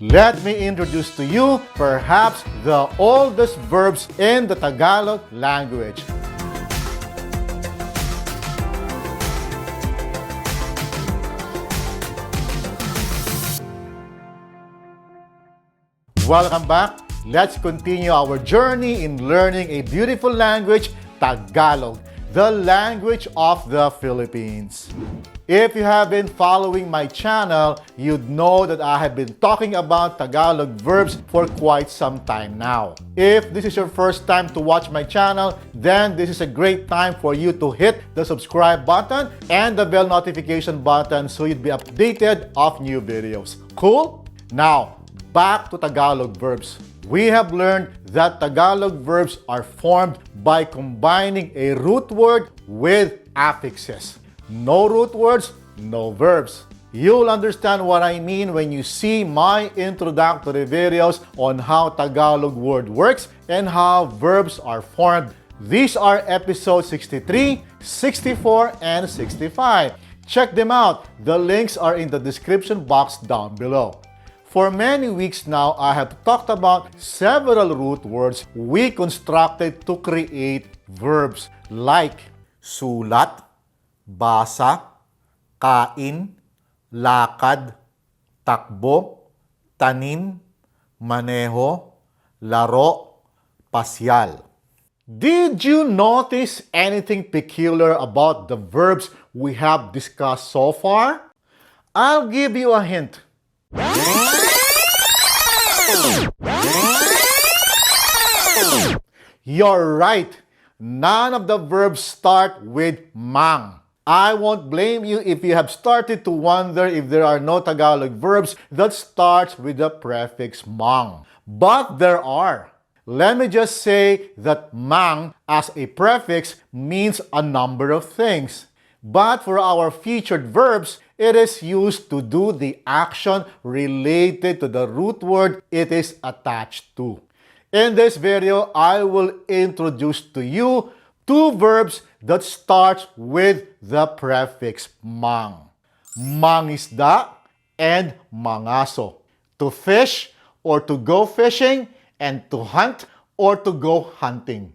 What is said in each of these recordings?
Let me introduce to you perhaps the oldest verbs in the Tagalog language. Welcome back. Let's continue our journey in learning a beautiful language, Tagalog, the language of the Philippines. If you have been following my channel, you'd know that I have been talking about Tagalog verbs for quite some time now. If this is your first time to watch my channel, then this is a great time for you to hit the subscribe button and the bell notification button so you'd be updated of new videos. Cool? Now, back to Tagalog verbs. We have learned that Tagalog verbs are formed by combining a root word with affixes. No root words, no verbs. You'll understand what I mean when you see my introductory videos on how Tagalog word works and how verbs are formed. These are episodes 63, 64, and 65. Check them out. The links are in the description box down below. For many weeks now, I have talked about several root words we constructed to create verbs like sulat, basa, kain, lakad, takbo, tanim, maneho, laro, pasyal. Did you notice anything peculiar about the verbs we have discussed so far? I'll give you a hint. You're right. None of the verbs start with mang. I won't blame you if you have started to wonder if there are no Tagalog verbs that starts with the prefix mang. But there are. Let me just say that mang as a prefix means a number of things. But for our featured verbs, it is used to do the action related to the root word it is attached to. In this video, I will introduce to you two verbs that start with the prefix mang. Mangisda and mangaso. To fish or to go fishing, and to hunt or to go hunting.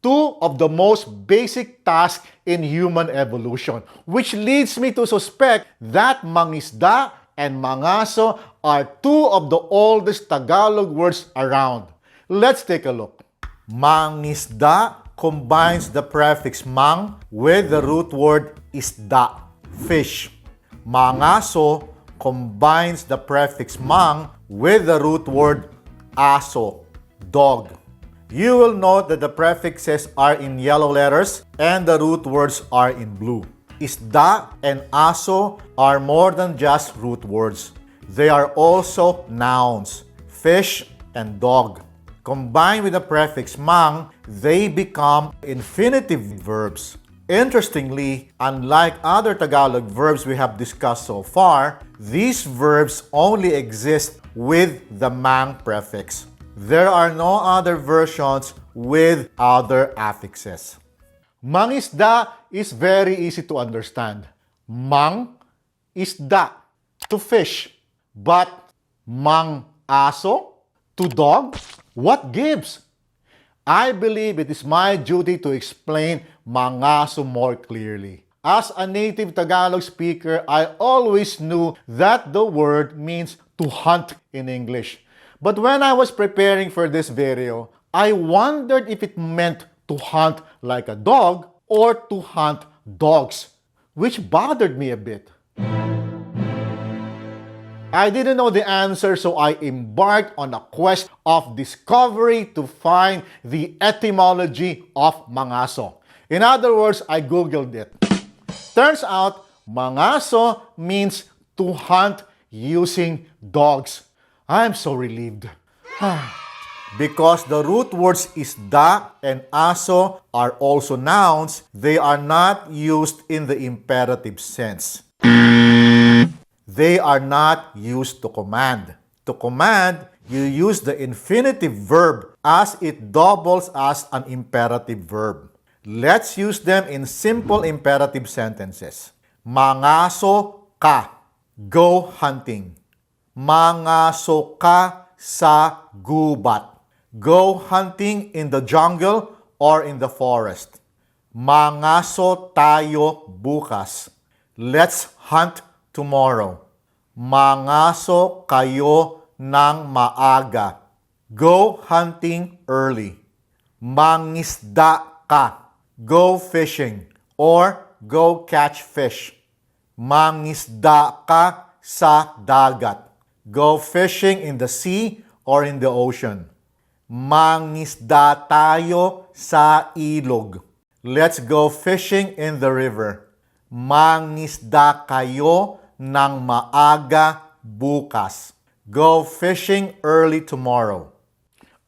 Two of the most basic tasks in human evolution, which leads me to suspect that mangisda and mangaso are two of the oldest Tagalog words around. Let's take a look. Mangisda combines the prefix mang with the root word isda, fish. Mangaso combines the prefix mang with the root word aso, dog. You will note that the prefixes are in yellow letters and the root words are in blue. Isda and aso are more than just root words. They are also nouns, fish and dog. Combined with the prefix mang, they become infinitive verbs. Interestingly, unlike other Tagalog verbs we have discussed so far, these verbs only exist with the mang prefix. There are no other versions with other affixes. Mangisda is very easy to understand. Mang, isda, to fish. But mang-aso, to dog? What gives? I believe it is my duty to explain mangaso more clearly. As a native Tagalog speaker, I always knew that the word means to hunt in English. But when I was preparing for this video, I wondered if it meant to hunt like a dog or to hunt dogs, which bothered me a bit. I didn't know the answer, so I embarked on a quest of discovery to find the etymology of mangaso. In other words, I googled it. Turns out, mangaso means to hunt using dogs. I'm so relieved. Because the root words isda and aso are also nouns, they are not used in the imperative sense. They are not used to command. To command, you use the infinitive verb as it doubles as an imperative verb. Let's use them in simple imperative sentences. Mangaso ka, go hunting. Mangaso ka sa gubat. Go hunting in the jungle or in the forest. Mangaso tayo bukas. Let's hunt tomorrow. Mangaso kayo ng maaga. Go hunting early. Mangisda ka. Go fishing or go catch fish. Mangisda ka sa dagat. Go fishing in the sea or in the ocean. Mangisda tayo sa ilog. Let's go fishing in the river. Mangisda kayo ng maaga bukas. Go fishing early tomorrow.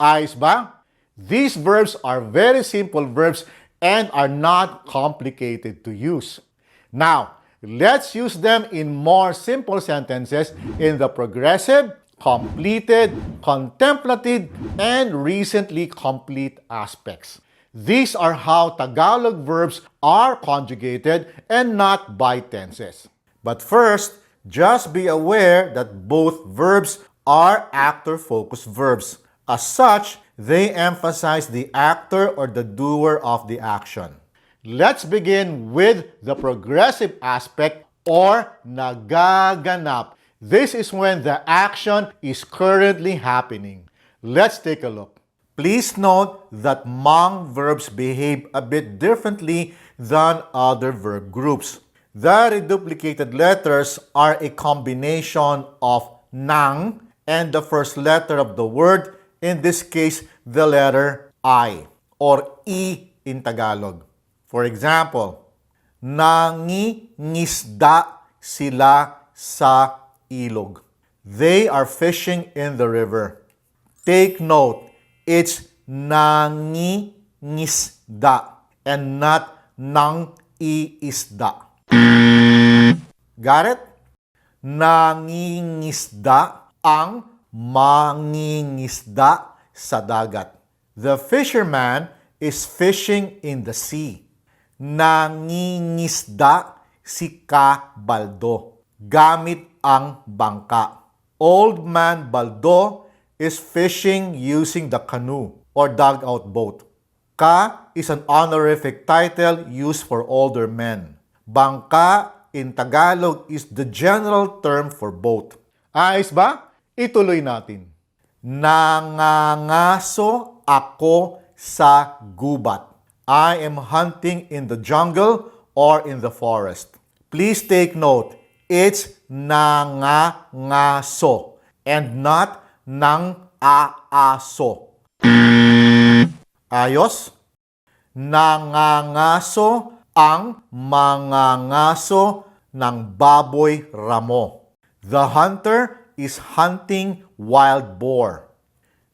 Ayos ba? These verbs are very simple verbs and are not complicated to use. Now, let's use them in more simple sentences in the progressive, completed, contemplative, and recently complete aspects. These are how Tagalog verbs are conjugated and not by tenses. But first, just be aware that both verbs are actor-focused verbs. As such, they emphasize the actor or the doer of the action. Let's begin with the progressive aspect or nagaganap. This is when the action is currently happening. Let's take a look. Please note that MANG verbs behave a bit differently than other verb groups. The reduplicated letters are a combination of nang and the first letter of the word, in this case, the letter I or E in Tagalog. For example, nangingisda sila sa ilog. They are fishing in the river. Take note, it's nangingisda and not nang-iisda. Got it? Nangingisda ang mangingisda sa dagat. The fisherman is fishing in the sea. Nangingisda si Baldo gamit ang bangka. Old Man Baldo is fishing using the canoe or dugout boat. Ka is an honorific title used for older men. Bangka in Tagalog is the general term for boat. Ayos ba? Ituloy natin. Nangangaso ako sa gubat. I am hunting in the jungle or in the forest. Please take note, it's nangangaso and not nang-aaso. Ayos? Nangangaso ang mangangaso ng baboy ramo. The hunter is hunting wild boar.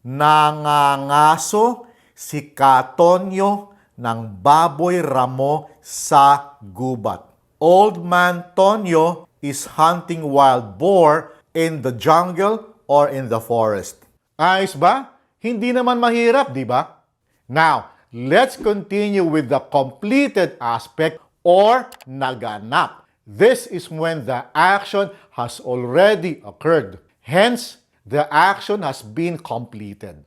Nangangaso si Katonyo ng baboy ramo sa gubat. Old Man Tonyo is hunting wild boar in the jungle or in the forest. Ayos ba? Hindi naman mahirap, di ba? Now, let's continue with the completed aspect or naganap. This is when the action has already occurred. Hence, the action has been completed.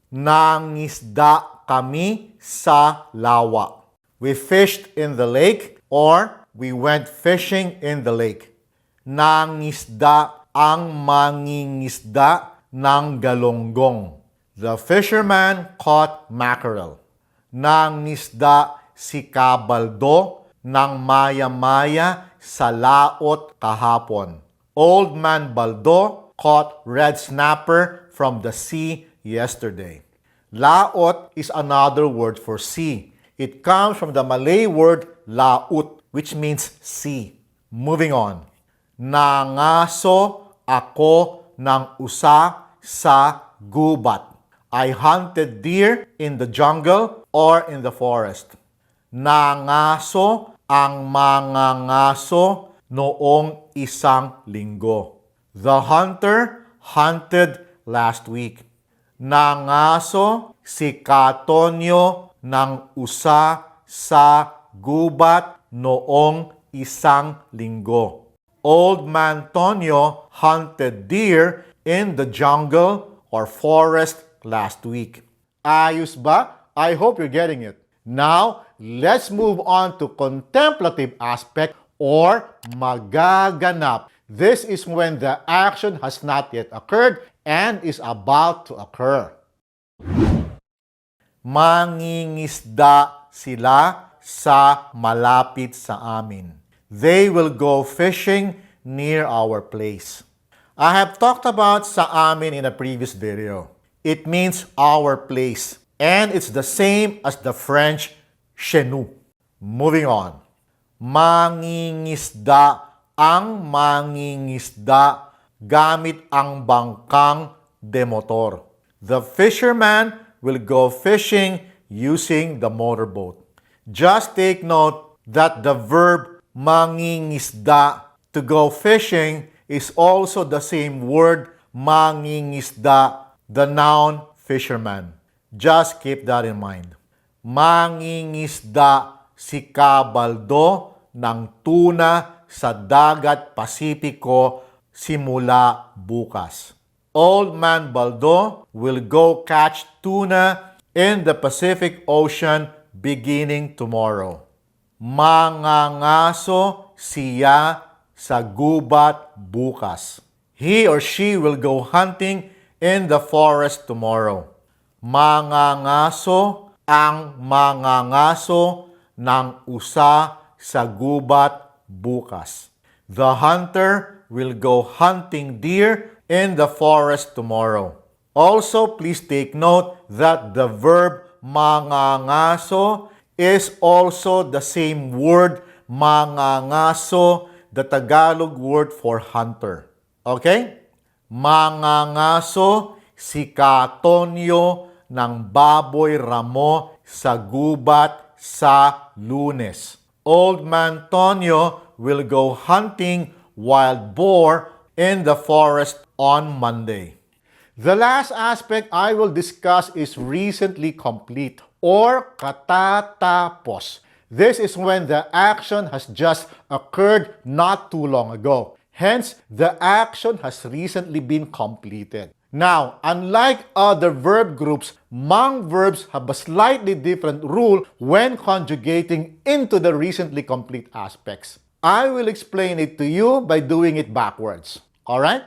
Nangisda kami sa lawa. We fished in the lake or we went fishing in the lake. Nangisda ang mangingisda ng galonggong. The fisherman caught mackerel. Nangisda si Baldo ng maya-maya sa laot kahapon. Old Man Baldo caught red snapper from the sea yesterday. Laot is another word for sea. It comes from the Malay word laut, which means sea. Moving on. Nangaso ako ng usa sa gubat. I hunted deer in the jungle or in the forest. Nangaso ang mangangaso noong isang linggo. The hunter hunted last week. Nangaso si Katonyo ng usa sa gubat noong isang linggo. Old Man Tonyo hunted deer in the jungle or forest last week. Ayos ba? I hope you're getting it. Now, let's move on to contemplative aspect or magaganap. This is when the action has not yet occurred and is about to occur. Mangingisda sila sa malapit sa amin. They will go fishing near our place. I have talked about sa amin in a previous video. It means our place. And it's the same as the French chez nous. Moving on. Mangingisda ang mangingisda gamit ang bangkang demotor. The fisherman will go fishing using the motorboat. Just take note that the verb mangingisda, to go fishing, is also the same word mangingisda, the noun fisherman. Just keep that in mind. Mangingisda si Kabaldo ng tuna sa dagat Pasipiko simula bukas. Old Man Baldo will go catch tuna in the Pacific Ocean beginning tomorrow. Mangangaso siya sa gubat bukas. He or she will go hunting in the forest tomorrow. Mangangaso ang mangangaso ng usa sa gubat bukas. The hunter will go hunting deer in the forest tomorrow. Also, please take note that the verb mangangaso is also the same word mangangaso, the Tagalog word for hunter. Okay? Mangangaso si Katonyo ng baboy ramo sa gubat sa Lunes. Old Man Tonyo will go hunting wild boar in the forest on Monday. The last aspect I will discuss is recently complete or katatapos. This is when the action has just occurred not too long ago. Hence, the action has recently been completed. Now, unlike other verb groups, MANG verbs have a slightly different rule when conjugating into the recently complete aspects. I will explain it to you by doing it backwards. Alright?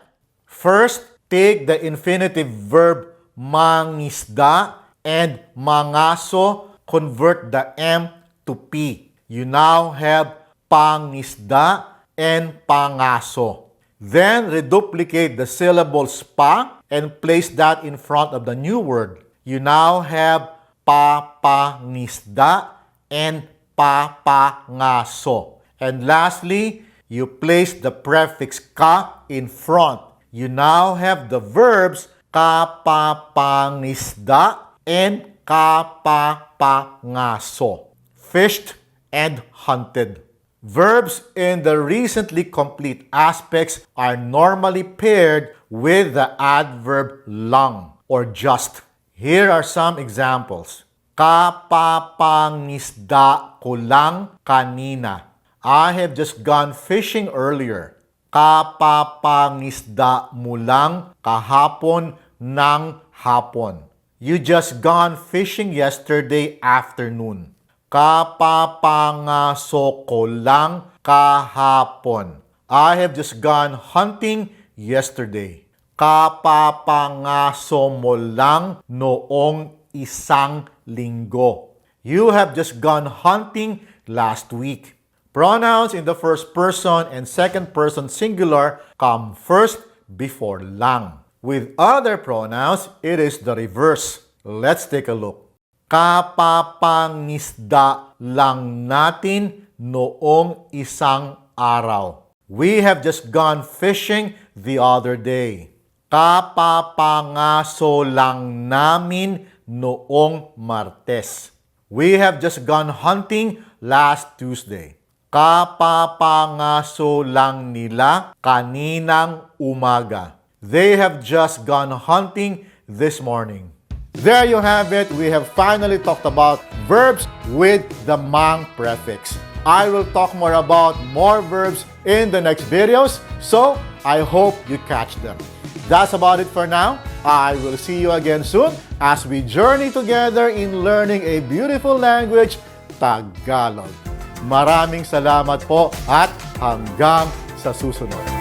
First, take the infinitive verb mangisda and mangaso, convert the M to P. You now have pangisda and pangaso. Then reduplicate the syllables pa and place that in front of the new word. You now have papangisda and papangaso. And lastly, you place the prefix ka in front. You now have the verbs kapapangisda and kapapangaso. Fished and hunted. Verbs in the recently complete aspects are normally paired with the adverb lang or just. Here are some examples. Kapapangisda ko lang kanina. I have just gone fishing earlier. Kapapangisda mo lang kahapon ng hapon. You just gone fishing yesterday afternoon. Kapapangaso ko lang kahapon. I have just gone hunting yesterday. Kapapangaso mo lang noong isang linggo. You have just gone hunting last week. Pronouns in the first person and second person singular come first before lang. With other pronouns, it is the reverse. Let's take a look. Kapapangisda lang natin noong isang araw. We have just gone fishing the other day. Kapapangaso lang namin noong Martes. We have just gone hunting last Tuesday. Kapapangaso lang nila kaninang umaga. They have just gone hunting this morning. There you have it. We have finally talked about verbs with the MANG prefix. I will talk more about more verbs in the next videos, so I hope you catch them. That's about it for now. I will see you again soon as we journey together in learning a beautiful language, Tagalog. Maraming salamat po at hanggang sa susunod.